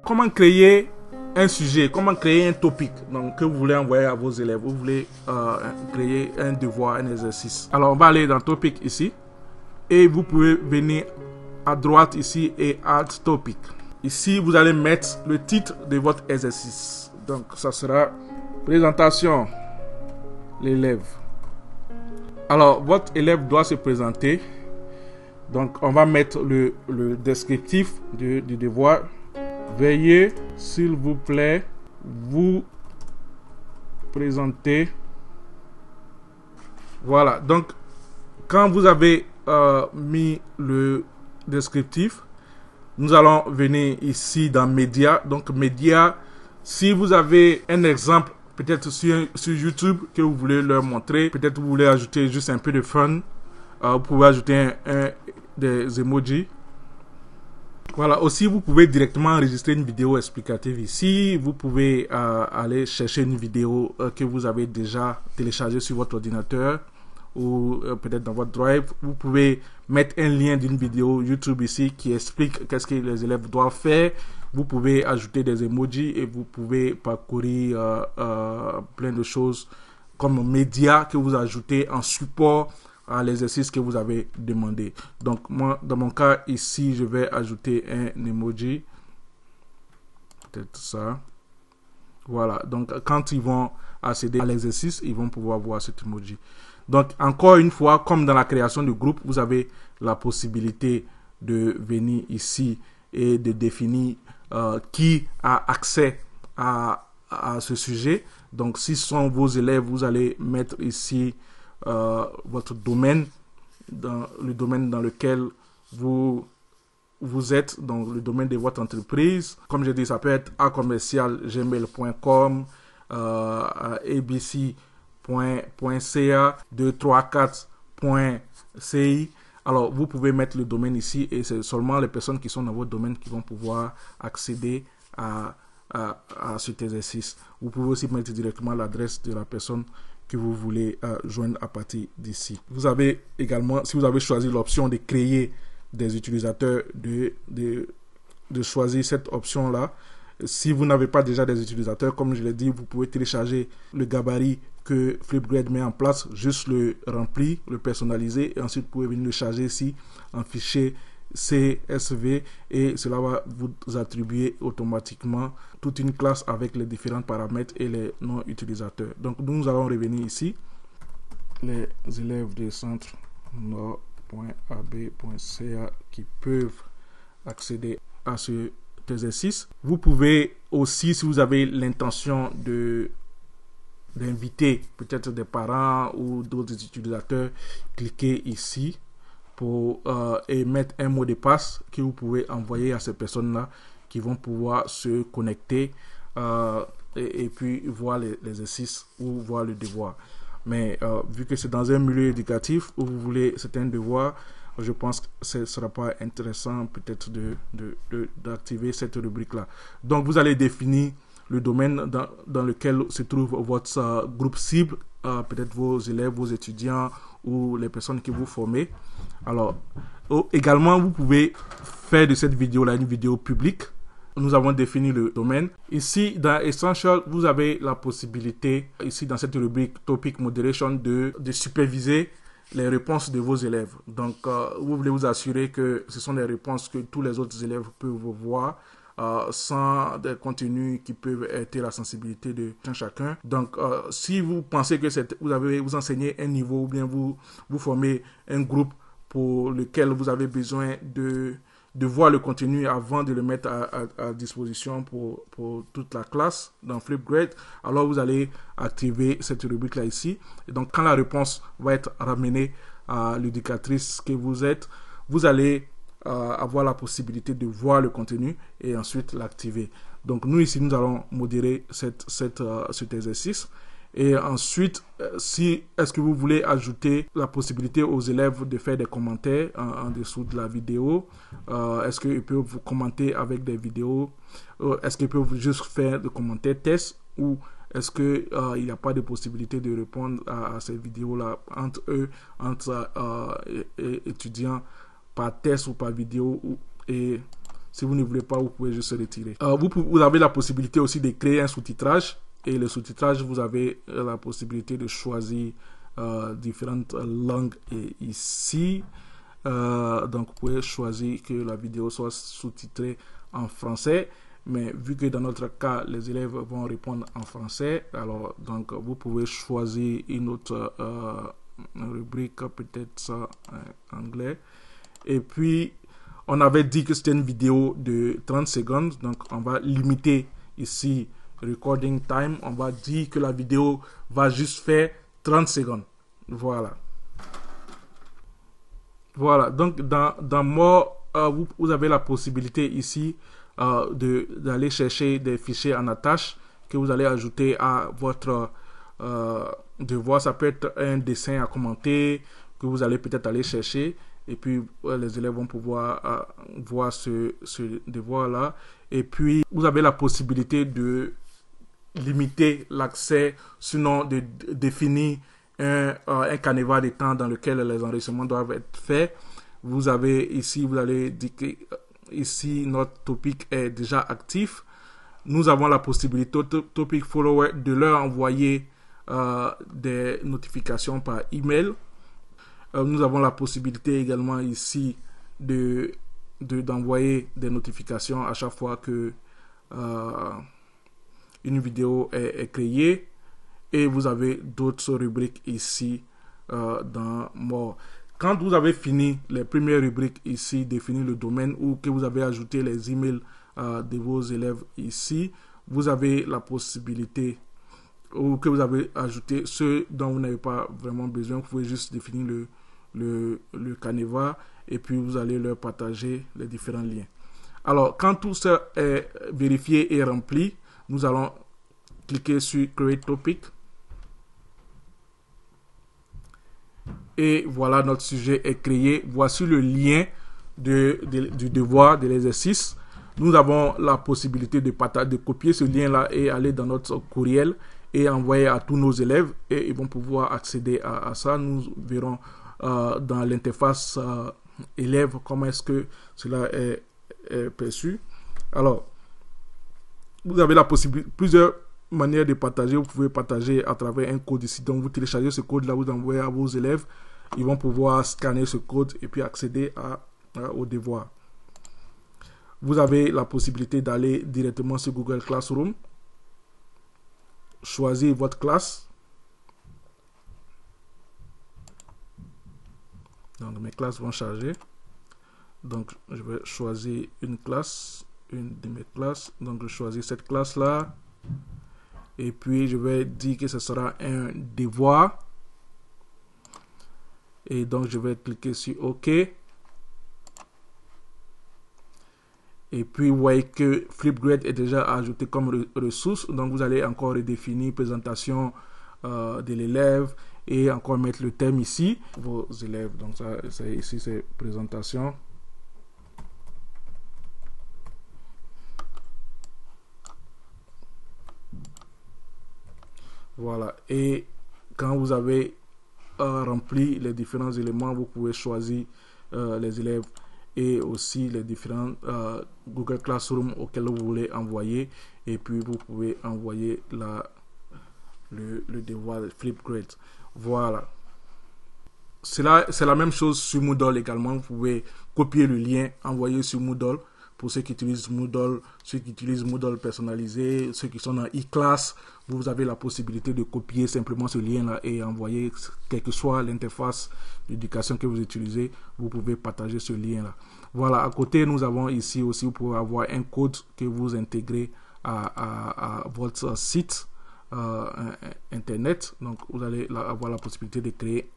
Comment créer un sujet, comment créer un topic donc, que vous voulez envoyer à vos élèves. Vous voulez créer un devoir, un exercice. Alors, on va aller dans topic ici. Et vous pouvez venir à droite ici et add topic. Ici, vous allez mettre le titre de votre exercice. Donc, ça sera présentation. L'élève. Alors, votre élève doit se présenter. Donc, on va mettre le descriptif du devoir. Veuillez, s'il vous plaît, vous présenter. Voilà. Donc, quand vous avez mis le descriptif, nous allons venir ici dans Médias. Donc, Médias, si vous avez un exemple, peut-être sur YouTube, que vous voulez leur montrer, peut-être vous voulez ajouter juste un peu de fun, vous pouvez ajouter des emojis. Voilà, aussi vous pouvez directement enregistrer une vidéo explicative ici. Vous pouvez aller chercher une vidéo que vous avez déjà téléchargée sur votre ordinateur ou peut-être dans votre drive. Vous pouvez mettre un lien d'une vidéo YouTube ici qui explique qu'est-ce que les élèves doivent faire. Vous pouvez ajouter des emojis et vous pouvez parcourir plein de choses comme médias que vous ajoutez en support à l'exercice que vous avez demandé. Donc moi, dans mon cas ici, je vais ajouter un emoji. Peut-être ça. Voilà. Donc quand ils vont accéder à l'exercice, ils vont pouvoir voir cet emoji. Donc encore une fois, comme dans la création de groupe, vous avez la possibilité de venir ici et de définir qui a accès à ce sujet. Donc si ce sont vos élèves, vous allez mettre ici votre domaine, dans le domaine dans lequel vous êtes, donc le domaine de votre entreprise. Comme je dis, ça peut être acommercial@gmail.com, abc.ca, 234.ci. Alors, vous pouvez mettre le domaine ici et c'est seulement les personnes qui sont dans votre domaine qui vont pouvoir accéder à cet exercice. Vous pouvez aussi mettre directement l'adresse de la personne que vous voulez joindre à partir d'ici. Vous avez également, si vous avez choisi l'option de créer des utilisateurs, de choisir cette option-là. Si vous n'avez pas déjà des utilisateurs, comme je l'ai dit, vous pouvez télécharger le gabarit que Flipgrid met en place, juste le remplir, le personnaliser et ensuite vous pouvez venir le charger ici en fichier CSV et cela va vous attribuer automatiquement toute une classe avec les différents paramètres et les noms utilisateurs. Donc nous allons revenir ici. Les élèves du centre nord.ab.ca qui peuvent accéder à cet exercice. Vous pouvez aussi, si vous avez l'intention d'inviter peut-être des parents ou d'autres utilisateurs, cliquez ici pour mettre un mot de passe que vous pouvez envoyer à ces personnes-là qui vont pouvoir se connecter et puis voir l'exercice ou voir le devoir. Mais vu que c'est dans un milieu éducatif où vous voulez, c'est un devoir, je pense que ce ne sera pas intéressant peut-être d'activer cette rubrique-là. Donc vous allez définir le domaine dans lequel se trouve votre groupe cible, peut-être vos élèves, vos étudiants ou les personnes que vous formez. Alors, également, vous pouvez faire de cette vidéo-là une vidéo publique. Nous avons défini le domaine. Ici, dans Essential, vous avez la possibilité, ici dans cette rubrique Topic Moderation, de superviser les réponses de vos élèves. Donc, vous voulez vous assurer que ce sont des réponses que tous les autres élèves peuvent voir, sans des contenus qui peuvent être la sensibilité de chacun. Donc, si vous pensez que vous enseignez un niveau ou bien vous formez un groupe pour lequel vous avez besoin de voir le contenu avant de le mettre à disposition pour toute la classe dans Flipgrid, alors vous allez activer cette rubrique là ici. Et donc, quand la réponse va être ramenée à l'éducatrice que vous êtes, vous allez avoir la possibilité de voir le contenu et ensuite l'activer. Donc nous ici, nous allons modérer cet exercice. Et ensuite, est-ce que vous voulez ajouter la possibilité aux élèves de faire des commentaires en dessous de la vidéo? Est-ce qu'ils peuvent vous commenter avec des vidéos? Est-ce qu'ils peuvent juste faire des commentaires tests? Ou est-ce qu'il n'y a pas de possibilité de répondre à ces vidéos-là entre étudiants par test ou par vidéo et Si vous ne voulez pas, vous pouvez juste se retirer. Vous avez la possibilité aussi de créer un sous-titrage. Et le sous-titrage, vous avez la possibilité de choisir différentes langues ici. Donc, vous pouvez choisir que la vidéo soit sous-titrée en français. Mais vu que dans notre cas, les élèves vont répondre en français, alors donc vous pouvez choisir une autre rubrique, peut-être ça en anglais. Et puis, on avait dit que c'était une vidéo de 30 secondes. Donc, on va limiter ici recording time. On va dire que la vidéo va juste faire 30 secondes. Voilà. Voilà. Donc, dans More, vous avez la possibilité ici d'aller chercher des fichiers en attache que vous allez ajouter à votre devoir. Ça peut être un dessin à commenter que vous allez peut-être aller chercher. Et puis, les élèves vont pouvoir voir ce devoir-là. Et puis, vous avez la possibilité de limiter l'accès, sinon de définir un canevas de temps dans lequel les enregistrements doivent être faits. Vous avez ici, vous allez dire que ici, notre topic est déjà actif. Nous avons la possibilité, topic follower, de leur envoyer des notifications par email. Nous avons la possibilité également ici d'envoyer des notifications à chaque fois que une vidéo est créée. Et vous avez d'autres rubriques ici dans More. Quand vous avez fini les premières rubriques ici, définir le domaine ou que vous avez ajouté les emails de vos élèves ici, vous avez la possibilité, ou que vous avez ajouté ceux dont vous n'avez pas vraiment besoin, vous pouvez juste définir le canevas et puis vous allez leur partager les différents liens. Alors, quand tout ça est vérifié et rempli, nous allons cliquer sur Create Topic. Et voilà, notre sujet est créé. Voici le lien du devoir, de l'exercice. Nous avons la possibilité de copier ce lien-là et aller dans notre courriel et envoyer à tous nos élèves. Et ils vont pouvoir accéder à ça. Nous verrons dans l'interface élève comment est-ce que cela est perçu. Alors, vous avez la possibilité, plusieurs manières de partager. Vous pouvez partager à travers un code ici. Donc, vous téléchargez ce code-là, vous envoyez à vos élèves. Ils vont pouvoir scanner ce code et puis accéder au devoir. Vous avez la possibilité d'aller directement sur Google Classroom. Choisir votre classe. Donc, mes classes vont charger. Donc, je vais choisir une classe, une de mes classes. Donc, je choisis cette classe-là. Et puis, je vais dire que ce sera un devoir. Et donc, je vais cliquer sur OK. Et puis, vous voyez que Flipgrid est déjà ajouté comme ressource. Donc, vous allez encore redéfinir présentation de l'élève et encore mettre le thème ici. Vos élèves, donc ça, ici, c'est présentation. Voilà. Et quand vous avez rempli les différents éléments, vous pouvez choisir les élèves et aussi les différents Google Classroom auxquels vous voulez envoyer. Et puis, vous pouvez envoyer le devoir de Flipgrid. Voilà. C'est la même chose sur Moodle également. Vous pouvez copier le lien, envoyer sur Moodle. Pour ceux qui utilisent Moodle, ceux qui utilisent Moodle personnalisé, ceux qui sont dans e-class, vous avez la possibilité de copier simplement ce lien-là et envoyer, quelle que soit l'interface d'éducation que vous utilisez, vous pouvez partager ce lien-là. Voilà, à côté, nous avons ici aussi, vous pouvez avoir un code que vous intégrez à votre site internet. Donc, vous allez avoir la possibilité de créer,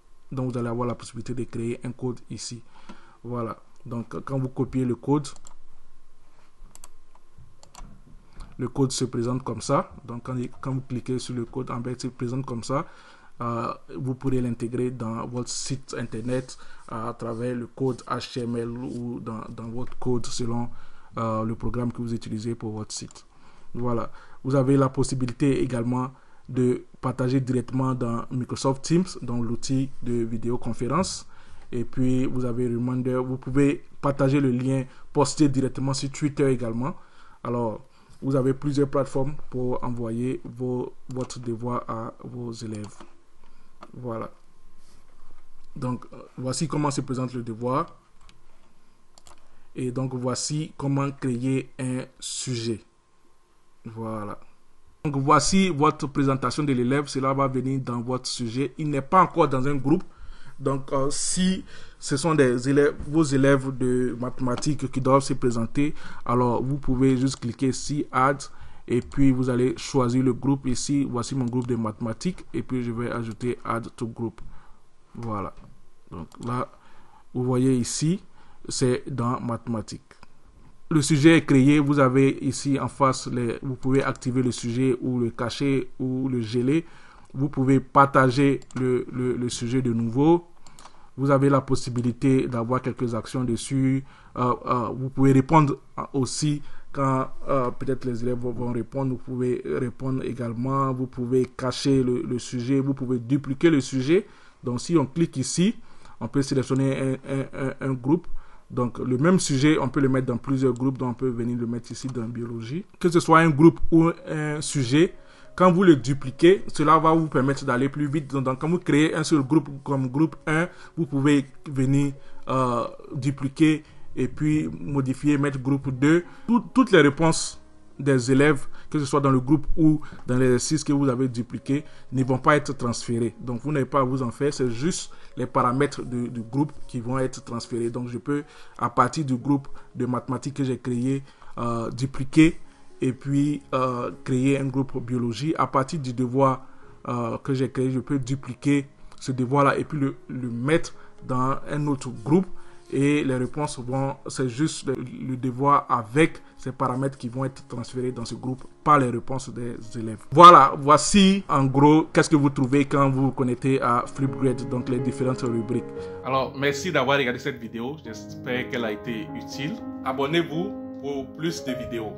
un code ici. Voilà, donc quand vous copiez le code se présente comme ça. Donc, quand vous cliquez sur le code en bas, il se présente comme ça. Vous pourrez l'intégrer dans votre site internet à travers le code HTML ou dans votre code selon le programme que vous utilisez pour votre site. Voilà. Vous avez la possibilité également de partager directement dans Microsoft Teams, dans l'outil de vidéoconférence. Et puis vous avez Reminder. Vous pouvez partager le lien, poster directement sur Twitter également. Alors, vous avez plusieurs plateformes pour envoyer votre devoir à vos élèves. Voilà. Donc, voici comment se présente le devoir. Et donc, voici comment créer un sujet. Voilà. Donc, voici votre présentation de l'élève. Cela va venir dans votre sujet. Il n'est pas encore dans un groupe. Donc, si ce sont des élèves, vos élèves de mathématiques qui doivent se présenter, alors vous pouvez juste cliquer ici, Add, et puis vous allez choisir le groupe. Ici, voici mon groupe de mathématiques, et puis je vais ajouter Add to Group. Voilà. Donc là, vous voyez ici, c'est dans mathématiques. Le sujet est créé, vous avez ici en face, vous pouvez activer le sujet ou le cacher ou le geler. Vous pouvez partager le sujet de nouveau. Vous avez la possibilité d'avoir quelques actions dessus. Vous pouvez répondre aussi quand peut-être les élèves vont répondre. Vous pouvez répondre également. Vous pouvez cacher le sujet. Vous pouvez dupliquer le sujet. Donc si on clique ici, on peut sélectionner un groupe. Donc le même sujet, on peut le mettre dans plusieurs groupes. Donc on peut venir le mettre ici dans biologie. Que ce soit un groupe ou un sujet, quand vous le dupliquez, cela va vous permettre d'aller plus vite. Donc, quand vous créez un seul groupe comme groupe 1, vous pouvez venir dupliquer et puis modifier, mettre groupe 2. Toutes les réponses des élèves, que ce soit dans le groupe ou dans l'exercice que vous avez dupliqué, ne vont pas être transférées. Donc, vous n'avez pas à vous en faire. C'est juste les paramètres du groupe qui vont être transférés. Donc, je peux, à partir du groupe de mathématiques que j'ai créé, dupliquer et puis créer un groupe biologie. À partir du devoir que j'ai créé, je peux dupliquer ce devoir là et puis le mettre dans un autre groupe et les réponses vont, c'est juste le devoir avec ces paramètres qui vont être transférés dans ce groupe par les réponses des élèves. Voilà, voici en gros qu'est-ce que vous trouvez quand vous vous connectez à Flipgrid, donc les différentes rubriques. Alors merci d'avoir regardé cette vidéo, j'espère qu'elle a été utile. Abonnez-vous pour plus de vidéos.